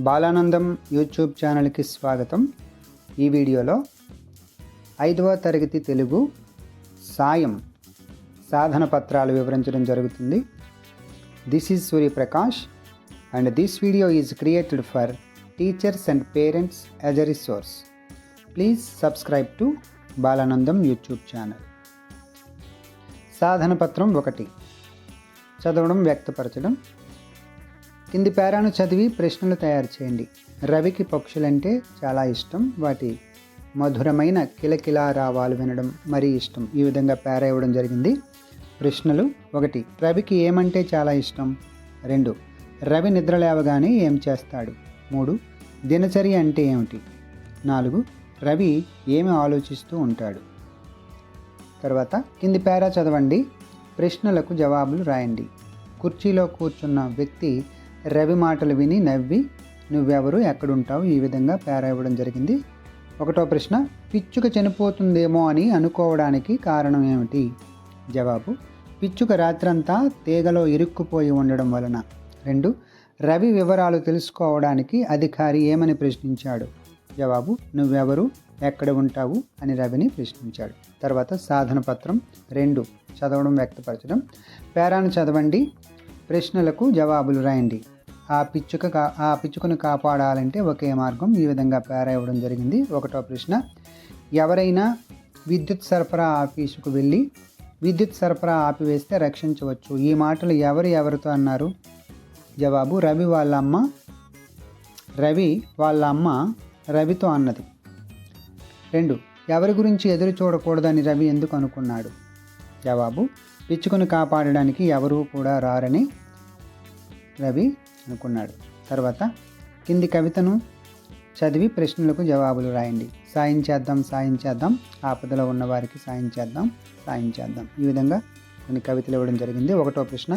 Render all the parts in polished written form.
Balanandam YouTube ఛానల్కి స్వాగతం. ఈ వీడియోలో 5వ తరగతి తెలుగు సాయం సాధన పత్రాలు వివరించడం జరుగుతుంది. This is Suryaprakash and this video is created for teachers and parents as a resource. Please subscribe to Balanandam YouTube channel. సాధన పత్రం 1, చదవడం, వ్యక్తపరచడం. కింది పేరాను చదివి ప్రశ్నలు తయారు చేయండి. రవికి పక్షులంటే చాలా ఇష్టం. వాటి మధురమైన కిలకిలా రావాలు వినడం మరీ ఇష్టం. ఈ విధంగా పేరా ఇవ్వడం జరిగింది. ప్రశ్నలు: 1. రవికి ఏమంటే చాలా ఇష్టం? 2. రవి నిద్ర లేవగానే ఏం చేస్తాడు? 3. దినచర్య అంటే ఏమిటి? 4. రవి ఏమి ఆలోచిస్తూ ఉంటాడు? తర్వాత కింది పేరా చదవండి, ప్రశ్నలకు జవాబులు రాయండి. కుర్చీలో కూర్చున్న వ్యక్తి రవి మాటలు విని నవ్వి నువ్వెవరు, ఎక్కడుంటావు, ఈ విధంగా పేరా ఇవ్వడం జరిగింది. 1వ ప్రశ్న: పిచ్చుక చనిపోతుందేమో అని అనుకోవడానికి కారణం ఏమిటి? జవాబు: పిచ్చుక రాత్రంతా తీగలో ఇరుక్కుపోయి ఉండడం వలన. 2. రవి వివరాలు తెలుసుకోవడానికి అధికారి ఏమని ప్రశ్నించాడు? జవాబు: నువ్వెవరు, ఎక్కడ ఉంటావు అని రవిని ప్రశ్నించాడు. తర్వాత సాధన పత్రం 2, చదవడం, వ్యక్తపరచడం. పేరాను చదవండి, ప్రశ్నలకు జవాబులు రాయండి. ఆ పిచ్చుకను కాపాడాలంటే ఒకే మార్గం. ఈ విధంగా పేరా ఇవ్వడం జరిగింది. 1వ ప్రశ్న: ఎవరైనా విద్యుత్ సరఫరా ఆఫీసుకు వెళ్ళి విద్యుత్ సరఫరా ఆపివేస్తే రక్షించవచ్చు. ఈ మాటలు ఎవరితో అన్నారు? జవాబు: రవి వాళ్ళ అమ్మ రవితో అన్నది. 2. ఎవరి గురించి ఎదురు చూడకూడదని రవి ఎందుకు అనుకున్నాడు? జవాబు: పిచ్చుకను కాపాడడానికి ఎవరూ కూడా రారని రవి అనుకున్నాడు. తర్వాత కింది కవితను చదివి ప్రశ్నలకు జవాబులు రాయండి. సాయం చేద్దాం, ఆపదలో ఉన్నవారికి సాయం చేద్దాం. ఈ విధంగా కొన్ని కవితలు ఇవ్వడం జరిగింది. 1వ ప్రశ్న: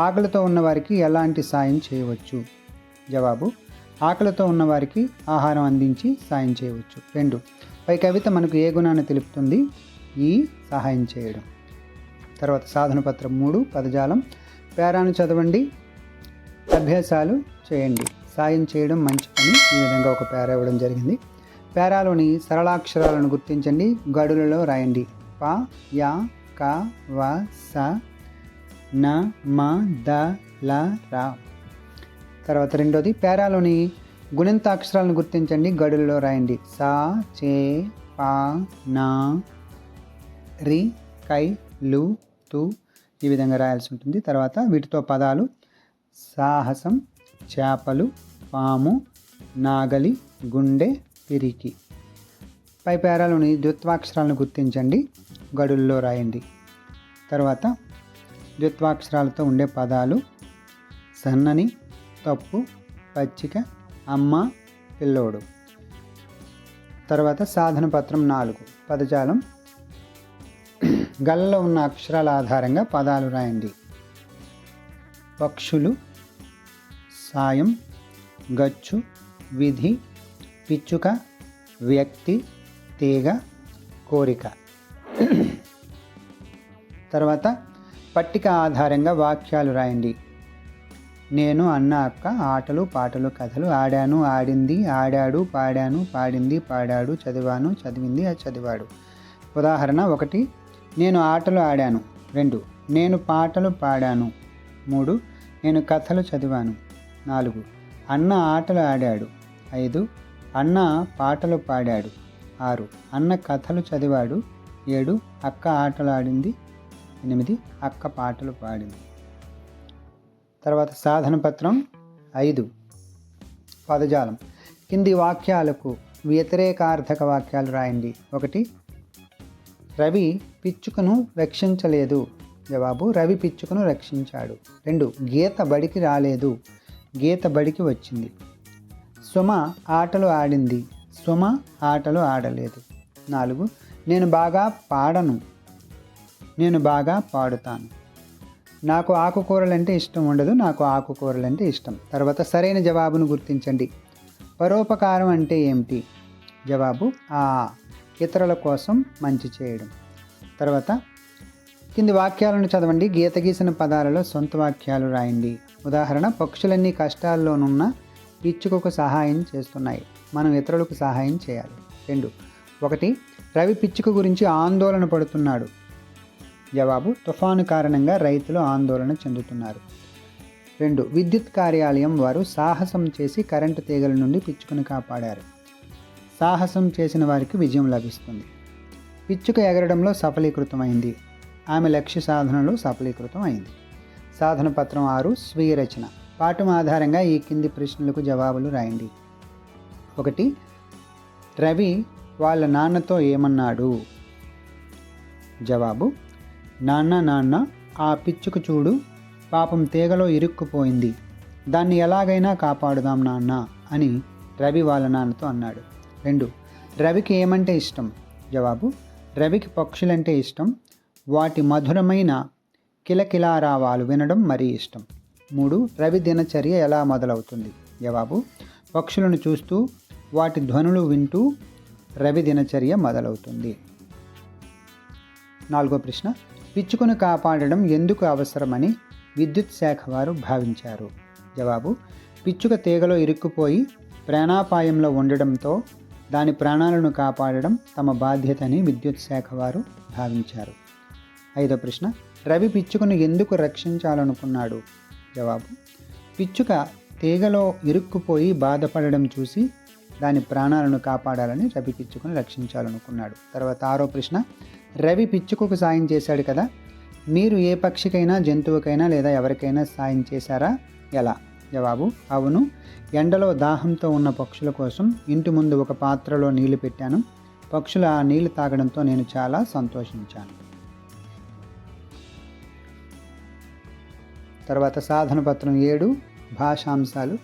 ఆకలితో ఉన్నవారికి ఎలాంటి సాయం చేయవచ్చు? జవాబు: ఆకలితో ఉన్నవారికి ఆహారం అందించి సాయం చేయవచ్చు. 2. పై కవిత మనకు ఏ గుణాన్ని తెలుపుతుంది? ఈ సహాయం చేయడం. తర్వాత సాధన పత్రం 3, పదజాలం. పేరాను చదవండి, అభ్యాసాలు చేయండి. సాయం చేయడం మంచి పని. ఈ విధంగా ఒక పేరా ఇవ్వడం జరిగింది. పేరాలోని సరళాక్షరాలను గుర్తించండి, గడులలో రాయండి. ప, యా, క, వ, స, న, మ, ద, ల, ర. తర్వాత 2వది, పేరాలోని గుణింతాక్షరాలను గుర్తించండి, గడులలో రాయండి. స, చే, ప, న, రి, కై, లు, తు. ఈ విధంగా రాయాల్సి ఉంటుంది. తర్వాత వీటితో పదాలు: సాహసం, చేపలు, పాము, నాగలి, గుండె, పిరికి. పై పేరాలోని ద్విత్వాక్షరాలను గుర్తించండి, గడుల్లో రాయండి. తర్వాత ద్విత్వాక్షరాలతో ఉండే పదాలు: సన్నని, తప్పు, పచ్చిక, అమ్మ, పిల్లోడు. తర్వాత సాధన పత్రం 4, పదజాలం. గళ్ళలో ఉన్న అక్షరాల ఆధారంగా పదాలు రాయండి. పక్షులు, సాయం, గచ్చు, విధి, పిచ్చుక, వ్యక్తి, తీగ, కోరిక. తర్వాత పట్టిక ఆధారంగా వాక్యాలు రాయండి. నేను, అన్న, అక్క, ఆటలు, పాటలు, కథలు, ఆడాను, ఆడింది, ఆడాడు, పాడాను, పాడింది, పాడాడు, చదివాను, చదివింది, చదివాడు. ఉదాహరణ: 1. నేను ఆటలు ఆడాను. 2. నేను పాటలు పాడాను. 3. నేను కథలు చదివాను. 4. అన్న ఆటలు ఆడాడు. 5. అన్న పాటలు పాడాడు. 6. అన్న కథలు చదివాడు. 7. అక్క ఆటలు ఆడింది. 8. అక్క పాటలు పాడింది. తర్వాత సాధన పత్రం 5, పదజాలం. కింది వాక్యాలకు వ్యతిరేకార్థక వాక్యాలు రాయండి. 1. రవి పిచ్చుకను రక్షించలేదు. జవాబు: రవి పిచ్చుకను రక్షించాడు. 2. గీత బడికి రాలేదు. గీత బడికి వచ్చింది. సుమ ఆటలు ఆడింది. సుమ ఆటలు ఆడలేదు. 4. నేను బాగా పాడను. నేను బాగా పాడుతాను. నాకు ఆకుకూరలంటే ఇష్టం ఉండదు. నాకు ఆకుకూరలంటే ఇష్టం. తర్వాత సరైన జవాబును గుర్తించండి. పరోపకారం అంటే ఏమిటి? జవాబు: ఇతరుల కోసం మంచి చేయడం. తర్వాత కింది వాక్యాలను చదవండి, గీత గీసిన పదాలలో సొంత వాక్యాలు రాయండి. ఉదాహరణ: పక్షులన్నీ కష్టాల్లోనున్న పిచ్చుకకు సహాయం చేస్తున్నాయి? మనం ఇతరులకు సహాయం చేయాలి. 2. 1. రవి పిచ్చుక గురించి ఆందోళన పడుతున్నాడు. జవాబు: తుఫాను కారణంగా రైతులు ఆందోళన చెందుతున్నారు. 2. విద్యుత్ కార్యాలయం వారు సాహసం చేసి కరెంటు తీగల నుండి పిచ్చుకను కాపాడారు. సాహసం చేసిన వారికి విజయం లభిస్తుంది. పిచ్చుక ఎగరడంలో సఫలీకృతమైంది. ఆమె లక్ష్య సాధనలో సఫలీకృతం అయింది. సాధన పత్రం 6 స్వీయ రచన. పాఠం ఆధారంగా ఈ కింది ప్రశ్నలకు జవాబులు రాయండి. 1. రవి వాళ్ళ నాన్నతో ఏమన్నాడు? జవాబు: నాన్న ఆ పిచ్చుక చూడు, పాపం తీగలో ఇరుక్కుపోయింది, దాన్ని ఎలాగైనా కాపాడుదాం నాన్న అని రవి వాళ్ళ నాన్నతో అన్నాడు. 2. రవికి ఏమంటే ఇష్టం? జవాబు: రవికి పక్షులంటే ఇష్టం, వాటి మధురమైన కిలకిలారావాలు వినడం మరీ ఇష్టం. 3. రవి దినచర్య ఎలా మొదలవుతుంది? జవాబు: పక్షులను చూస్తూ వాటి ధ్వనులు వింటూ రవి దినచర్య మొదలవుతుంది. 4వ ప్రశ్న. పిచ్చుకను కాపాడడం ఎందుకు అవసరమని విద్యుత్ శాఖ వారు భావించారు? జవాబు: పిచ్చుక తీగలో ఇరుక్కుపోయి ప్రాణాపాయంలో ఉండడంతో దాని ప్రాణాలను కాపాడడం తమ బాధ్యతని విద్యుత్ శాఖ వారు భావించారు. 5వ ప్రశ్న. రవి పిచ్చుకను ఎందుకు రక్షించాలనుకున్నాడు? జవాబు: పిచ్చుక తీగలో ఇరుక్కుపోయి బాధపడడం చూసి దాని ప్రాణాలను కాపాడాలని రవి పిచ్చుకను రక్షించాలనుకున్నాడు. తర్వాత 6వ ప్రశ్న. రవి పిచ్చుకకు సాయం చేశాడు కదా, మీరు ఏ పక్షికైనా జంతువుకైనా లేదా ఎవరికైనా సాయం చేశారా? ఎలా? జవాబు: అవును, ఎండలో దాహంతో ఉన్న పక్షుల కోసం ఇంటి ముందు ఒక పాత్రలో నీళ్లు పెట్టాను. పక్షులు ఆ నీళ్లు తాగడంతో నేను చాలా సంతోషించాను. తర్వాత సాధన పత్రం 7 భాషాంశాలు.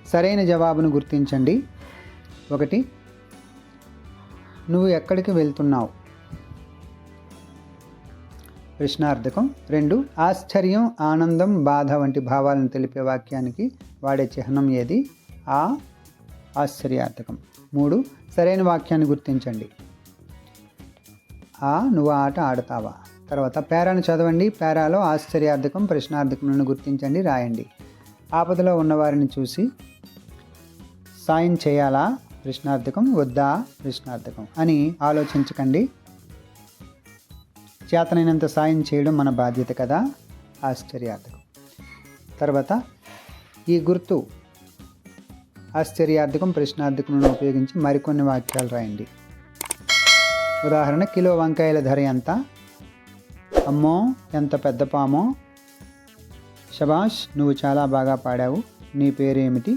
సరైన జవాబును గుర్తించండి. 1. నువ్వు ఎక్కడికి వెళ్తున్నావు? ప్రశ్నార్థకం. 2. ఆశ్చర్యం, ఆనందం, బాధ వంటి భావాలను తెలిపే వాక్యానికి వాడే చిహ్నం ఏది? ఆశ్చర్యార్థకం. 3. సరైన వాక్యాన్ని గుర్తించండి. నువ్వు ఆట ఆడతావా? తర్వాత పేరాను చదవండి. పేరాలో ఆశ్చర్యార్థకం, ప్రశ్నార్థకములను గుర్తించండి, రాయండి. ఆపదలో ఉన్నవారిని చూసి సాయం చేయాలా? ప్రశ్నార్థకం. వద్దా? ప్రశ్నార్థకం అని ఆలోచించకండి. చేతనైనంత సాయం చేయడం మన బాధ్యత కదా? ఆశ్చర్యార్థకం. తర్వాత ఈ గుర్తు ఆశ్చర్యార్థకం, ప్రశ్నార్థకములను ఉపయోగించి మరికొన్ని వాక్యాలు రాయండి. ఉదాహరణ: కిలో వంకాయల ధర ఎంత? అమ్మో ఎంత పెద్ద పామో. శబాష్, నువ్వు చాలా బాగా పాడావు. నీ పేరేమిటి?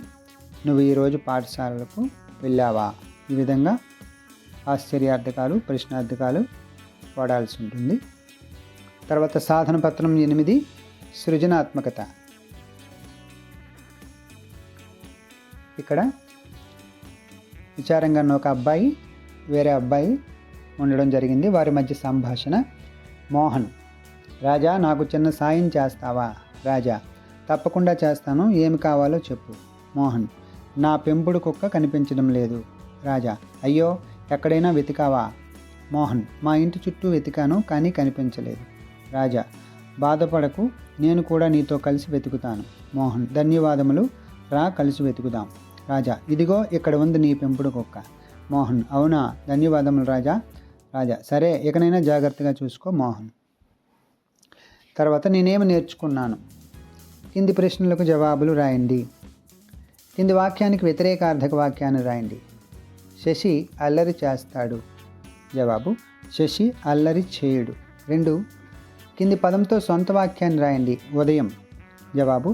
నువ్వు ఈరోజు పాఠశాలకు వెళ్ళావా? ఈ విధంగా ఆశ్చర్యార్థకాలు, ప్రశ్నార్థకాలు వాడాల్సి ఉంటుంది. తర్వాత సాధన పత్రం 8 సృజనాత్మకత. ఇక్కడ విచారంగా ఒక అబ్బాయి వేరే అబ్బాయి ఉండడం జరిగింది. వారి మధ్య సంభాషణ. మోహన్: రాజా, నాకు చిన్న సాయం చేస్తావా? రాజా: తప్పకుండా చేస్తాను, ఏమి కావాలో చెప్పు. మోహన్: నా పెంపుడు కుక్క కనిపించడం లేదు. రాజా: అయ్యో, ఎక్కడైనా వెతికావా? మోహన్: మా ఇంటి చుట్టూ వెతికాను, కానీ కనిపించలేదు. రాజా: బాధపడకు, నేను కూడా నీతో కలిసి వెతుకుతాను. మోహన్: ధన్యవాదములు, రా కలిసి వెతుకుదాం. రాజా: ఇదిగో ఇక్కడ ఉంది నీ పెంపుడు కుక్క. మోహన్: అవునా, ధన్యవాదములు రాజా. రాజా: సరే, ఇకనైనా జాగ్రత్తగా చూసుకో. మోహన్. తర్వాత నేనేమి నేర్చుకున్నాను? కింది ప్రశ్నలకు జవాబులు రాయండి. కింది వాక్యానికి వ్యతిరేకార్థక వాక్యాన్ని రాయండి. శశి అల్లరి చేస్తాడు. జవాబు: శశి అల్లరి చేయడు. 2. కింది పదంతో సొంత వాక్యాన్ని రాయండి. ఉదయం. జవాబు: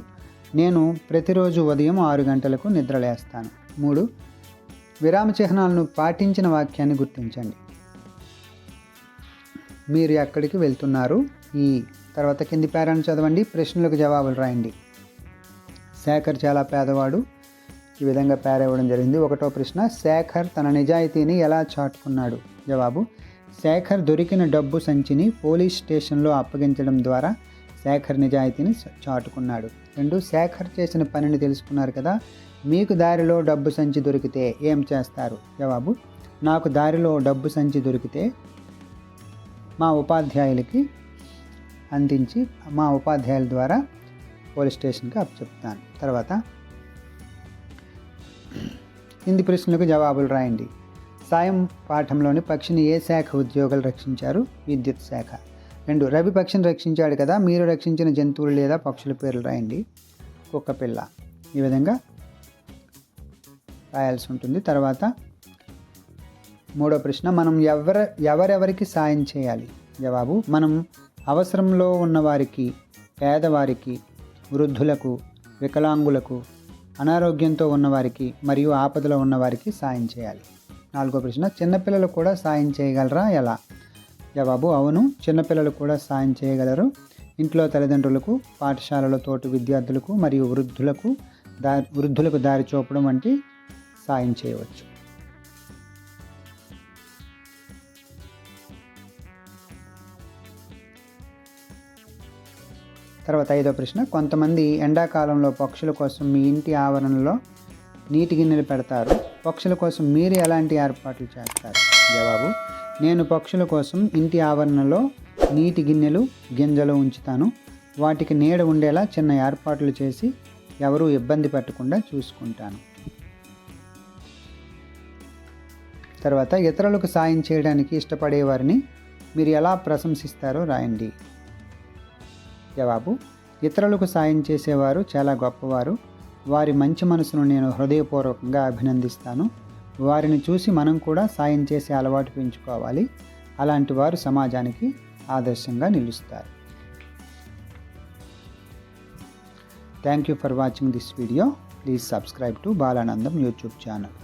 నేను ప్రతిరోజు ఉదయం 6 గంటలకు నిద్రలేస్తాను. 3. విరామ చిహ్నాలను పాటించిన వాక్యాన్ని గుర్తించండి. మీరు ఎక్కడికి వెళ్తున్నారు? తర్వాత కింది పేరాను చదవండి. ప్రశ్నలకు జవాబులు రాయండి. శేఖర్ చాలా పేదవాడు. ఈ విధంగా పేరా ఇవ్వడం జరిగింది. 1వ ప్రశ్న. శేఖర్ తన నిజాయితీని ఎలా చాటుకున్నాడు? జవాబు: శేఖర్ దొరికిన డబ్బు సంచిని పోలీస్ స్టేషన్లో అప్పగించడం ద్వారా శేఖర్ నిజాయితీని చాటుకున్నాడు. 2. శేఖర్ చేసిన పనిని తెలుసుకున్నారు కదా, మీకు దారిలో డబ్బు సంచి దొరికితే ఏం చేస్తారు? జవాబు: నాకు దారిలో డబ్బు సంచి దొరికితే మా ఉపాధ్యాయులకి అందించి మా ఉపాధ్యాయుల ద్వారా పోలీస్ స్టేషన్కి అప్పచెప్తాను. తర్వాత కింది ప్రశ్నలకు జవాబులు రాయండి. సాయం పాఠంలోని పక్షిని ఏ శాఖ ఉద్యోగులు రక్షించారు? విద్యుత్ శాఖ. 2. రవి పక్షిని రక్షించాడు కదా, మీరు రక్షించిన జంతువులు లేదా పక్షుల పేర్లు రాయండి. కుక్క పిల్ల. ఈ విధంగా రాయాల్సి ఉంటుంది. తర్వాత 3వ ప్రశ్న, మనం ఎవరెవరికి సాయం చేయాలి? జవాబు, మనం అవసరంలో ఉన్నవారికి, పేదవారికి, వృద్ధులకు, వికలాంగులకు, అనారోగ్యంతో ఉన్నవారికి మరియు ఆపదలో ఉన్నవారికి సాయం చేయాలి. 4వ ప్రశ్న, చిన్నపిల్లలు కూడా సాయం చేయగలరా? ఎలా? జవాబు, అవును, చిన్నపిల్లలు కూడా సాయం చేయగలరు. ఇంట్లో తల్లిదండ్రులకు, పాఠశాలలో తోటి విద్యార్థులకు మరియు వృద్ధులకు దారి చూపడం వంటి సాయం చేయవచ్చు. తర్వాత 5వ ప్రశ్న, కొంతమంది ఎండాకాలంలో పక్షుల కోసం మీ ఇంటి ఆవరణలో నీటి గిన్నెలు పెడతారు. పక్షుల కోసం మీరు ఎలాంటి ఏర్పాట్లు చేస్తారు? జవాబు, నేను పక్షుల కోసం ఇంటి ఆవరణలో నీటి గింజలు ఉంచుతాను. వాటికి నీడ ఉండేలా చిన్న ఏర్పాట్లు చేసి ఎవరూ ఇబ్బంది పెట్టకుండా చూసుకుంటాను. తర్వాత, ఇతరులకు సాయం చేయడానికి ఇష్టపడేవారిని మీరు ఎలా ప్రశంసిస్తారో రాయండి. జవాబు, ఇతరులకు సాయం చేసేవారు చాలా గొప్పవారు. వారి మంచి మనసును నేను హృదయపూర్వకంగా అభినందిస్తాను. వారిని చూసి మనం కూడా సాయం చేసే అలవాటు పెంచుకోవాలి. అలాంటి వారు సమాజానికి ఆదర్శంగా నిలుస్తారు. Thank you for watching this video. Please subscribe to Balanandam YouTube channel.